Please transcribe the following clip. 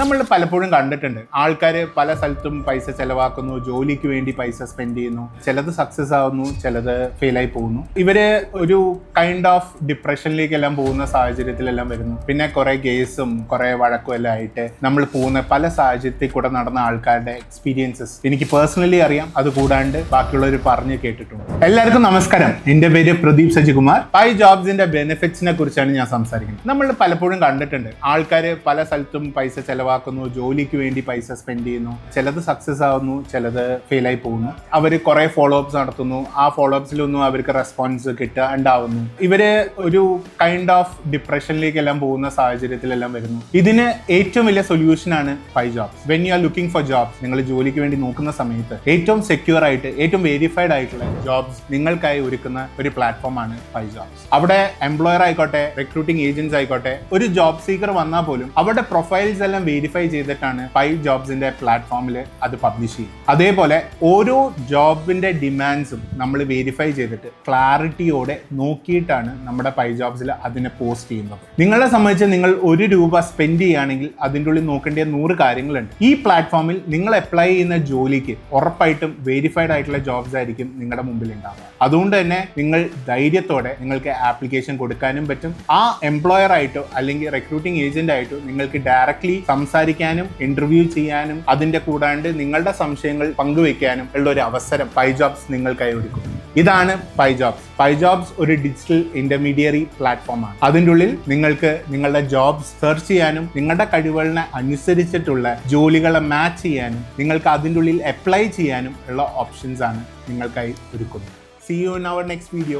നമ്മൾ പലപ്പോഴും കണ്ടിട്ടുണ്ട് ആൾക്കാർ പല സ്ഥലത്തും പൈസ ചെലവാക്കുന്നു, ജോലിക്ക് വേണ്ടി പൈസ സ്പെൻഡ് ചെയ്യുന്നു. ചിലത് സക്സസ് ആവുന്നു, ചിലത് ഫെയിലായി പോകുന്നു. ഇവര് ഒരു കൈൻഡ് ഓഫ് ഡിപ്രഷനിലേക്കെല്ലാം പോകുന്ന സാഹചര്യത്തിലെല്ലാം വരുന്നു. പിന്നെ കുറെ കേസും കുറെ വഴക്കും എല്ലാം ആയിട്ട് നമ്മൾ പോകുന്ന പല സാഹചര്യത്തിൽ കൂടെ നടന്ന ആൾക്കാരുടെ എക്സ്പീരിയൻസസ് എനിക്ക് പേഴ്സണലി അറിയാം. അത് കൂടാണ്ട് ബാക്കിയുള്ളവർ പറഞ്ഞു കേട്ടിട്ടുണ്ട്. എല്ലാവർക്കും നമസ്കാരം. എൻ്റെ പേര് പ്രദീപ് സജികുമാർ. പൈ ജോബ്സിന്റെ ബെനിഫിറ്റ്സിനെ കുറിച്ചാണ് ഞാൻ സംസാരിക്കുന്നത്. നമ്മൾ പലപ്പോഴും കണ്ടിട്ടുണ്ട് ആൾക്കാർ പല സ്ഥലത്തും പൈസ ചെലവാക്കുന്നു, ജോലിക്ക് വേണ്ടി പൈസ സ്പെൻഡ് ചെയ്യുന്നു. ചിലത് സക്സസ് ആവുന്നു, ചിലത് ഫെയിലായി പോകുന്നു. അവർ കുറെ ഫോളോ അപ്സ് നടത്തുന്നു. ആ ഫോളോ അപ്സിലൊന്നും അവർക്ക് റെസ്പോൺസ് കിട്ടാണ്ടാവുന്നു. ഇവര് ഒരു കൈൻഡ് ഓഫ് ഡിപ്രഷനിലേക്കെല്ലാം പോകുന്ന സാഹചര്യത്തിലെല്ലാം വരുന്നു. ഇതിന് ഏറ്റവും വലിയ സൊല്യൂഷൻ ആണ് pi jobs. When you are looking for jobs, നിങ്ങൾ ജോലിക്ക് വേണ്ടി നോക്കുന്ന സമയത്ത് ഏറ്റവും സെക്യൂർ ആയിട്ട് ഏറ്റവും വെരിഫൈഡ് ആയിട്ടുള്ള ജോബ്സ് നിങ്ങൾക്കായി ഒരുക്കുന്ന ഒരു പ്ലാറ്റ്ഫോമാണ് പൈ ജോബ്സ്. അവിടെ എംപ്ലോയർ ആയിക്കോട്ടെ, റിക്രൂട്ടിംഗ് ഏജൻസ് ആയിക്കോട്ടെ, ഒരു ജോബ് സീക്കർ വന്നാൽ പോലും അവരുടെ പ്രൊഫൈൽസ് എല്ലാം വെരിഫൈ ചെയ്തിട്ടാണ് പൈ ജോബ്സിന്റെ പ്ലാറ്റ്ഫോമിൽ അത് പബ്ലിഷ് ചെയ്യും. അതേപോലെ ഓരോ ജോബിന്റെ ഡിമാൻഡ്സും നമ്മൾ വെരിഫൈ ചെയ്തിട്ട് ക്ലാരിറ്റിയോടെ നോക്കിയിട്ടാണ് നമ്മുടെ പൈ ജോബ്സിൽ അതിനെ പോസ്റ്റ് ചെയ്യുന്നത്. നിങ്ങളെ സംബന്ധിച്ച് നിങ്ങൾ ₹1 സ്പെൻഡ് ചെയ്യുകയാണെങ്കിൽ അതിൻ്റെ ഉള്ളിൽ നോക്കേണ്ട 100 കാര്യങ്ങളുണ്ട്. ഈ പ്ലാറ്റ്ഫോമിൽ നിങ്ങൾ അപ്ലൈ ചെയ്യുന്ന ജോലിക്ക് ഉറപ്പായിട്ടും വെരിഫൈഡ് ആയിട്ടുള്ള ജോബ്സ് ആയിരിക്കും നിങ്ങളുടെ മുമ്പിൽ ഉണ്ടാവുക. അതുകൊണ്ട് തന്നെ നിങ്ങൾ ധൈര്യത്തോടെ നിങ്ങൾക്ക് ആപ്ലിക്കേഷൻ കൊടുക്കാനും പറ്റും. ആ എംപ്ലോയർ ആയിട്ടോ അല്ലെങ്കിൽ റിക്രൂട്ടിംഗ് ഏജന്റ് ആയിട്ടോ നിങ്ങൾക്ക് ഡയറക്ട്ലി സംസാരിക്കാനും ഇന്റർവ്യൂ ചെയ്യാനും അതിന്റെ കൂടാണ്ട് നിങ്ങളുടെ സംശയങ്ങൾ പങ്കുവെക്കാനും ഉള്ള ഒരു അവസരം പൈ ജോബ്സ് നിങ്ങൾക്കായി ഒരുക്കും. ഇതാണ് പൈ ജോബ്സ്. പൈ ജോബ്സ് ഒരു ഡിജിറ്റൽ ഇന്റർമീഡിയറി പ്ലാറ്റ്ഫോമാണ്. അതിൻ്റെ ഉള്ളിൽ നിങ്ങൾക്ക് നിങ്ങളുടെ ജോബ്സ് സെർച്ച് ചെയ്യാനും നിങ്ങളുടെ കഴിവുകളിനെ അനുസരിച്ചിട്ടുള്ള ജോലികളെ മാച്ച് ചെയ്യാനും നിങ്ങൾക്ക് അതിൻ്റെ ഉള്ളിൽ അപ്ലൈ ചെയ്യാനും ഉള്ള ഓപ്ഷൻസ് ആണ് നിങ്ങൾക്കായി ഒരുക്കുന്നത്. See you in our next video.